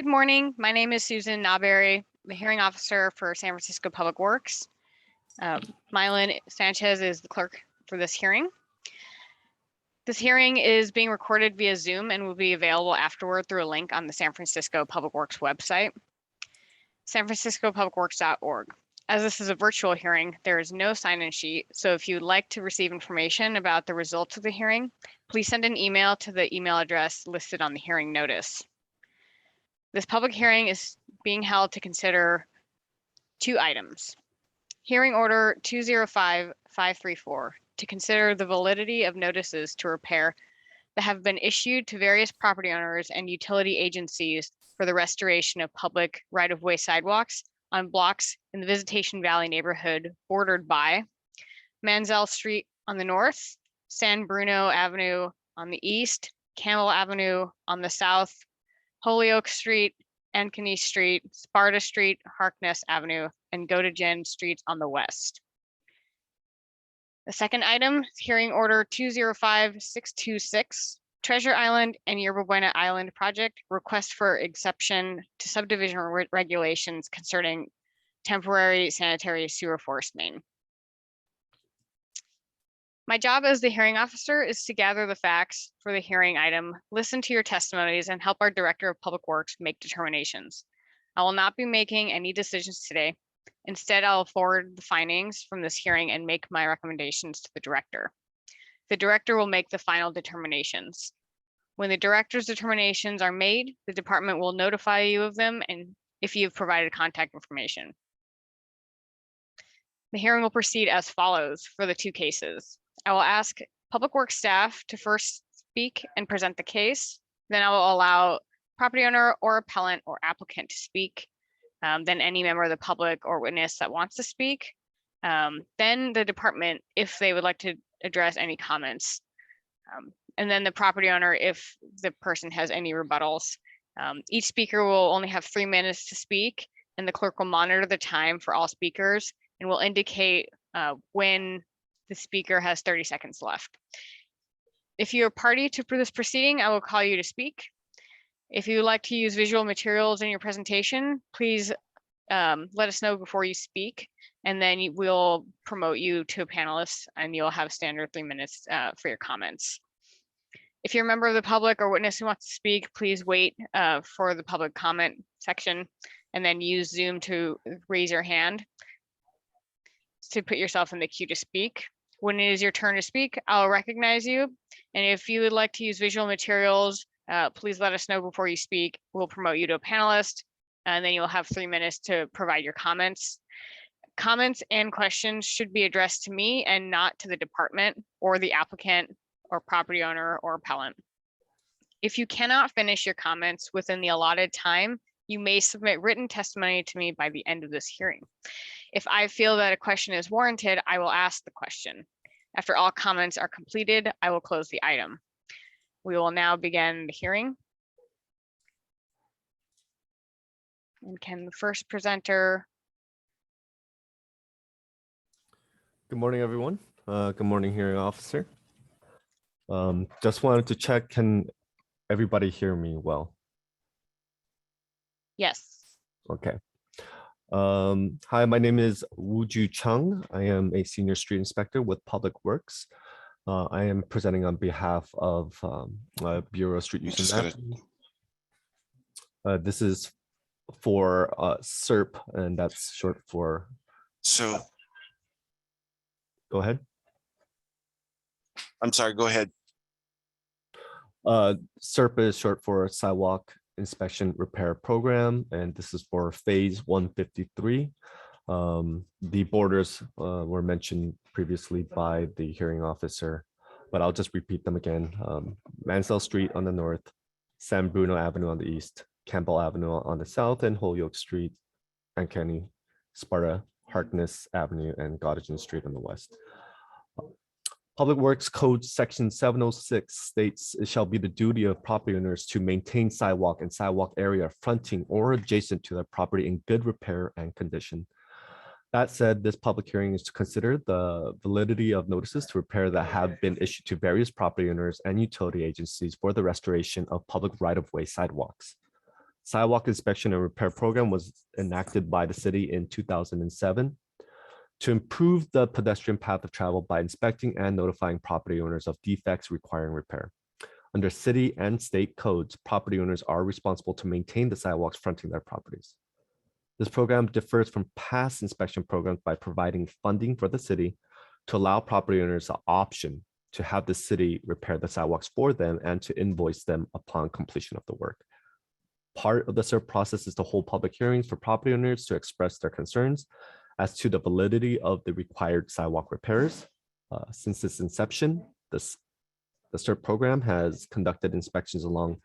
morning. My name is Susan Nawberry, the hearing officer for San Francisco Public Works. Mylan Sanchez is the clerk for this hearing. This hearing is being recorded via Zoom and will be available afterward through a link on the San Francisco Public Works website, sanfranciscopublicworks.org. As this is a virtual hearing, there is no sign-in sheet, so if you would like to receive information about the results of the hearing, please send an email to the email address listed on the hearing notice. This public hearing is being held to consider two items. Hearing Order 205534 to consider the validity of notices to repair that have been issued to various property owners and utility agencies for the restoration of public right-of-way sidewalks on blocks in the Visitation Valley neighborhood bordered by Manziel Street on the north, San Bruno Avenue on the east, Campbell Avenue on the south, Holyoke Street, Ankeny Street, Sparta Street, Harkness Avenue, and Gotigen Streets on the west. The second item is Hearing Order 205626, Treasure Island and Yerba Buena Island project, request for exception to subdivision regulations concerning temporary sanitary sewer force main. My job as the hearing officer is to gather the facts for the hearing item, listen to your testimonies, and help our Director of Public Works make determinations. I will not be making any decisions today. Instead, I'll forward the findings from this hearing and make my recommendations to the Director. The Director will make the final determinations. When the Director's determinations are made, the department will notify you of them and if you've provided contact information. The hearing will proceed as follows for the two cases. I will ask Public Works staff to first speak and present the case. Then I will allow property owner or appellant or applicant to speak. Then any member of the public or witness that wants to speak. Then the department, if they would like to address any comments. And then the property owner, if the person has any rebuttals. Each speaker will only have 3 minutes to speak, and the clerk will monitor the time for all speakers and will indicate when the speaker has 30 seconds left. If you're a party to this proceeding, I will call you to speak. If you would like to use visual materials in your presentation, please let us know before you speak, and then we'll promote you to a panelist and you'll have standard 3 minutes for your comments. If you're a member of the public or witness who wants to speak, please wait for the public comment section and then use Zoom to raise your hand to put yourself in the queue to speak. When it is your turn to speak, I'll recognize you. And if you would like to use visual materials, please let us know before you speak. We'll promote you to a panelist, and then you'll have 3 minutes to provide your comments. Comments and questions should be addressed to me and not to the department or the applicant or property owner or appellant. If you cannot finish your comments within the allotted time, you may submit written testimony to me by the end of this hearing. If I feel that a question is warranted, I will ask the question. After all comments are completed, I will close the item. We will now begin the hearing. And can the first presenter? Good morning, everyone. Good morning, hearing officer. Just wanted to check, can everybody hear me well? Yes. Okay. Hi, my name is Woo-Ju Chung. I am a senior street inspector with Public Works. I am presenting on behalf of Bureau of Street Use and Mapping. This is for SERP, and that's short for. So. Go ahead. I'm sorry, go ahead. SERP is short for Sidewalk Inspection Repair Program, and this is for phase 153. The borders were mentioned previously by the hearing officer, but I'll just repeat them again. Manziel Street on the north, San Bruno Avenue on the east, Campbell Avenue on the south, and Holyoke Street, Ankeny, Sparta, Harkness Avenue, and Gotigen Street on the west. Public Works Code Section 706 states it shall be the duty of property owners to maintain sidewalk and sidewalk area fronting or adjacent to their property in good repair and condition. That said, this public hearing is to consider the validity of notices to repair that have been issued to various property owners and utility agencies for the restoration of public right-of-way sidewalks. sidewalk inspection and repair program was enacted by the city in 2007 to improve the pedestrian path of travel by inspecting and notifying property owners of defects requiring repair. Under city and state codes, property owners are responsible to maintain the sidewalks fronting their properties. This program differs from past inspection programs by providing funding for the city to allow property owners the option to have the city repair the sidewalks for them and to invoice them upon completion of the work. Part of the CERP process is to hold public hearings for property owners to express their concerns as to the validity of the required sidewalk repairs. Since its inception, the CERP program has conducted inspections along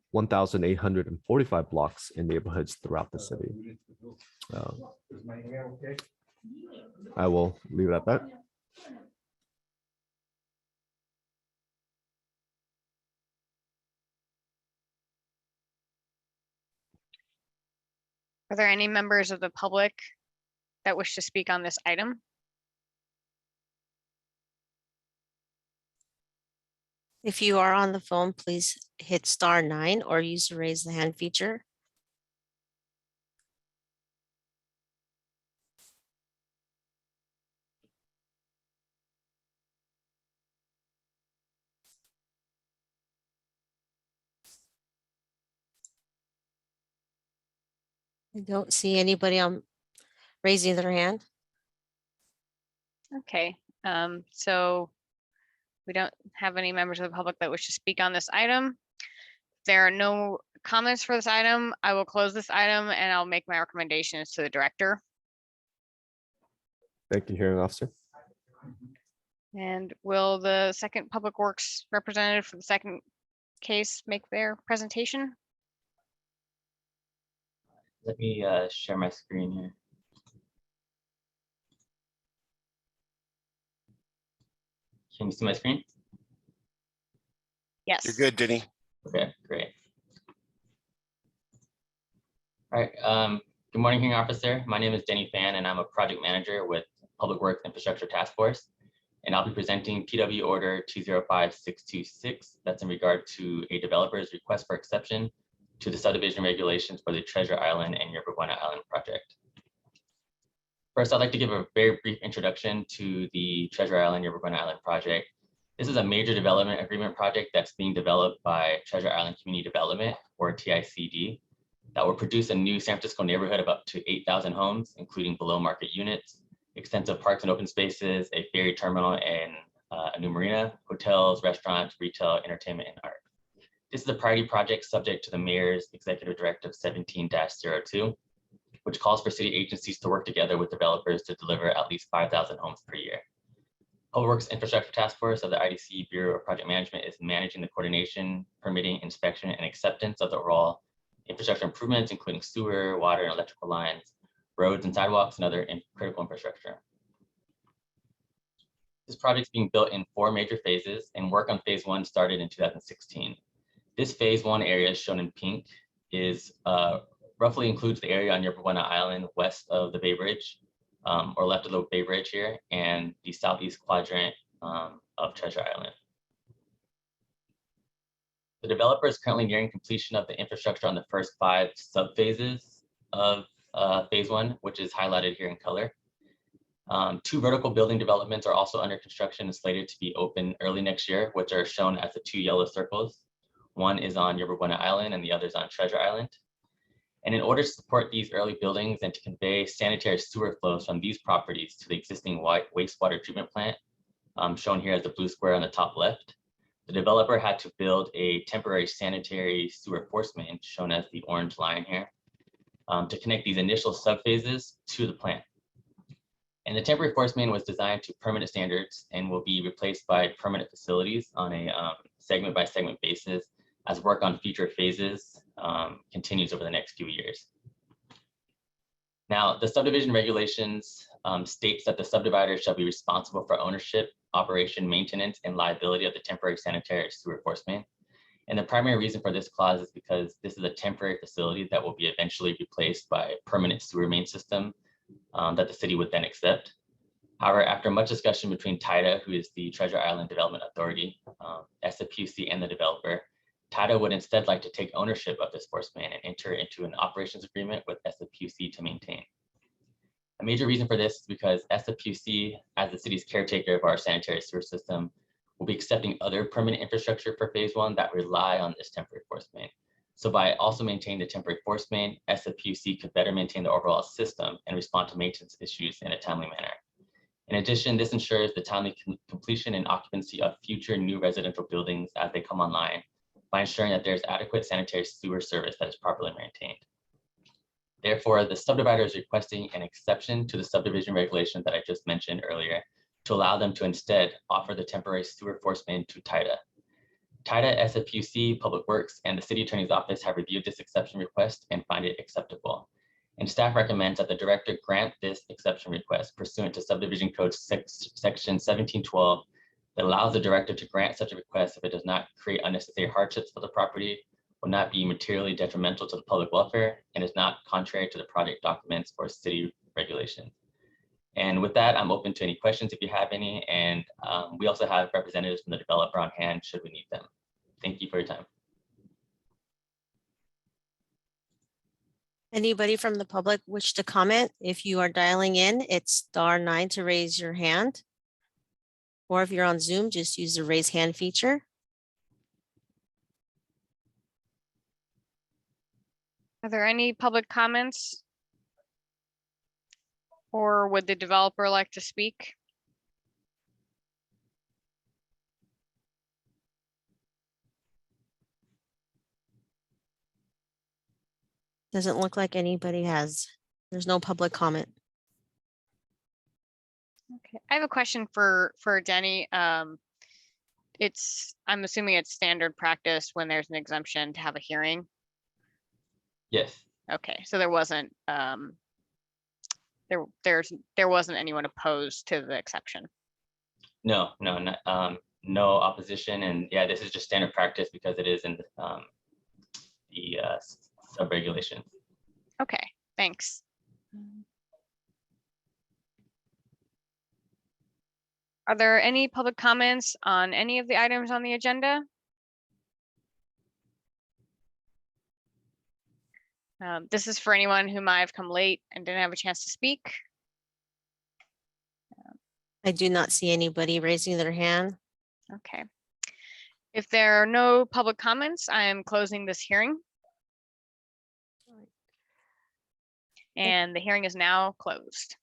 1,845 blocks in neighborhoods throughout the city. I will leave it at that. Are there any members of the public that wish to speak on this item? If you are on the phone, please hit *9 or use the raise the hand feature. I don't see anybody raising their hand. Okay, so we don't have any members of the public that wish to speak on this item. If there are no comments for this item, I will close this item and I'll make my recommendations to the director. Thank you, hearing officer. And will the second Public Works representative for the second case make their presentation? Let me share my screen here. Can you see my screen? Yes. You're good, Denny. Okay, great. All right. Good morning, hearing officer. My name is Denny Fan, and I'm a project manager with Public Works Infrastructure Task Force. And I'll be presenting PW Order 205626. That's in regard to a developer's request for exception to the subdivision regulations for the Treasure Island and Yerba Buena Island project. First, I'd like to give a very brief introduction to the Treasure Island Yerba Buena Island project. This is a major development agreement project that's being developed by Treasure Island Community Development, or TICD, that will produce a new San Francisco neighborhood of up to 8,000 homes, including below market units, extensive parks and open spaces, a ferry terminal, and a new marina, hotels, restaurants, retail, entertainment, and art. This is a priority project subject to the mayor's executive directive 17-02, which calls for city agencies to work together with developers to deliver at least 5,000 homes per year. Public Works Infrastructure Task Force of the IDC Bureau of Project Management is managing the coordination, permitting, inspection, and acceptance of the overall infrastructure improvements, including sewer, water, and electrical lines, roads and sidewalks, and other critical infrastructure. This project is being built in 4 major phases, and work on phase 1 started in 2016. This phase 1 area, shown in pink, is roughly includes the area on Yerba Buena Island west of the Bay Bridge, or left of the Bay Bridge here, and the southeast quadrant of Treasure Island. The developer is currently nearing completion of the infrastructure on the first 5 subphases of phase 1, which is highlighted here in color. 2 vertical building developments are also under construction and slated to be open early next year, which are shown as the 2 yellow circles. One is on Yerba Buena Island and the other is on Treasure Island. And in order to support these early buildings and to convey sanitary sewer flows from these properties to the existing wastewater treatment plant, shown here as the blue square on the top left, the developer had to build a temporary sanitary sewer force main, shown as the orange line here, to connect these initial subphases to the plant. And the temporary force main was designed to permanent standards and will be replaced by permanent facilities on a segment by segment basis as work on future phases continues over the next few years. Now, the subdivision regulations states that the subdivider shall be responsible for ownership, operation, maintenance, and liability of the temporary sanitary sewer force main. And the primary reason for this clause is because this is a temporary facility that will be eventually replaced by a permanent sewer main system that the city would then accept. However, after much discussion between TIDA, who is the Treasure Island Development Authority, SFQC, and the developer, TIDA would instead like to take ownership of this force main and enter into an operations agreement with SFQC to maintain. A major reason for this is because SFQC, as the city's caretaker of our sanitary sewer system, will be accepting other permanent infrastructure for phase 1 that rely on this temporary force main. So by also maintaining the temporary force main, SFQC could better maintain the overall system and respond to maintenance issues in a timely manner. In addition, this ensures the timely completion and occupancy of future new residential buildings as they come online by ensuring that there's adequate sanitary sewer service that is properly maintained. Therefore, the subdivider is requesting an exception to the subdivision regulation that I just mentioned earlier to allow them to instead offer the temporary sewer force main to TIDA. TIDA, SFQC, Public Works, and the City Attorney's Office have reviewed this exception request and find it acceptable. And staff recommends that the director grant this exception request pursuant to Subdivision Code Section 1712 that allows the director to grant such a request if it does not create unnecessary hardships for the property, will not be materially detrimental to the public welfare, and is not contrary to the project documents or city regulations. And with that, I'm open to any questions if you have any. And we also have representatives from the developer on hand should we need them. Thank you for your time. Anybody from the public wish to comment? If you are dialing in, it's *9 to raise your hand. Or if you're on Zoom, just use the raise hand feature. Are there any public comments? Or would the developer like to speak? Doesn't look like anybody has. There's no public comment. Okay, I have a question for Denny. I'm assuming it's standard practice when there's an exemption to have a hearing. Yes. Okay, so there wasn't there wasn't anyone opposed to the exception. No, no opposition. And yeah, this is just standard practice because it is in the sub-regulation. Okay, thanks. Are there any public comments on any of the items on the agenda? This is for anyone who might have come late and didn't have a chance to speak. I do not see anybody raising their hand. Okay. If there are no public comments, I am closing this hearing. And the hearing is now closed.